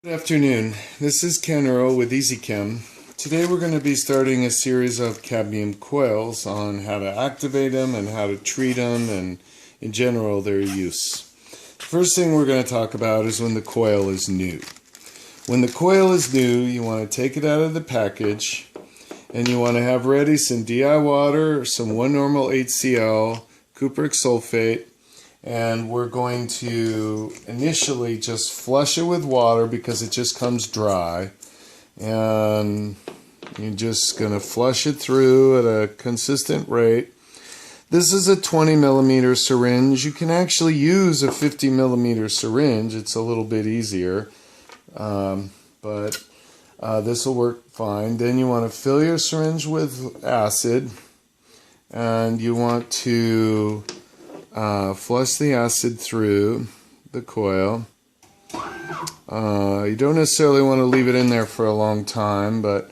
Good afternoon. This is Ken Earl with EZkem. Today we're going to be starting a series of cadmium coils on how to activate them and how to treat them and in general their use. The first thing we're going to talk about is when the coil is new. When the coil is new, you want to take it out of the package and you want to have ready some DI water, some 1 normal HCl, cupric sulfate, and we're going to initially just flush it with water because it just comes dry, and you're just going to flush it through at a consistent rate. This is a 20 millimeter syringe. You can actually use a 50 millimeter syringe. It's a little bit easier, but this will work fine. Then you want to fill your syringe with acid, and you want to flush the acid through the coil. You don't necessarily want to leave it in there for a long time, but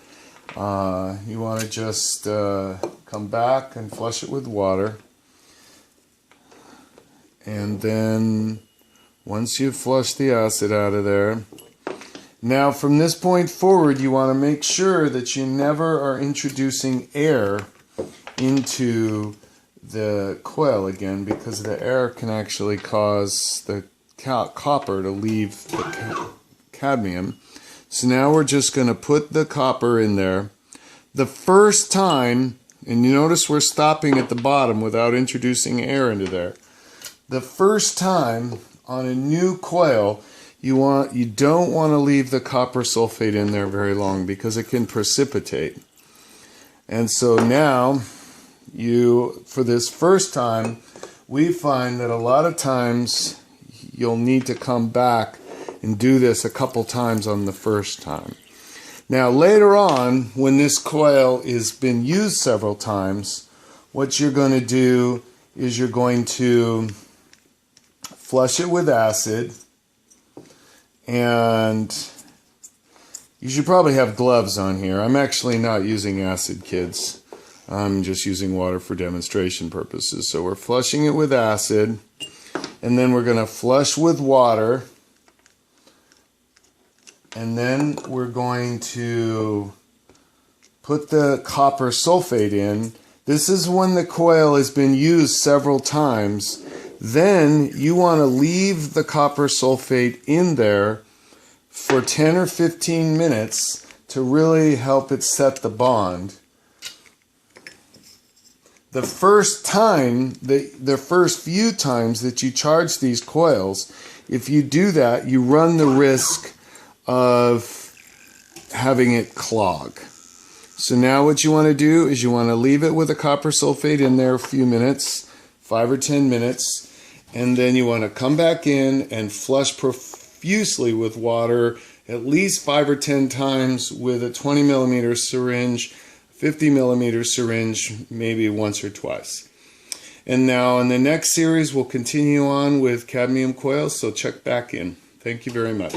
you want to just come back and flush it with water. And then once you've flushed the acid out of there, now from this point forward you want to make sure that you never are introducing air into the coil again, because the air can actually cause the copper to leave the cadmium. So now we're just going to put the copper in there. The first time, and you notice we're stopping at the bottom without introducing air into there. The first time on a new coil, you don't want to leave the copper sulfate in there very long because it can precipitate. And so now, for this first time, we find that a lot of times you'll need to come back and do this a couple times on the first time. Now later on, when this coil has been used several times, what you're going to do is you're going to flush it with acid, and you should probably have gloves on here. I'm actually not using acid, kids. I'm just using water for demonstration purposes. So we're flushing it with acid, and then we're going to flush with water, and then we're going to put the copper sulfate in. This is when the coil has been used several times. Then you want to leave the copper sulfate in there for 10 or 15 minutes to really help it set the bond. The first time, the first few times that you charge these coils, if you do that, you run the risk of having it clog. So now what you want to do is you want to leave it with the copper sulfate in there a few minutes, 5 or 10 minutes, and then you want to come back in and flush profusely with water at least 5 or 10 times with a 20 millimeter syringe, 50 millimeter syringe, maybe once or twice. And now in the next series we'll continue on with cadmium coils, so check back in. Thank you very much.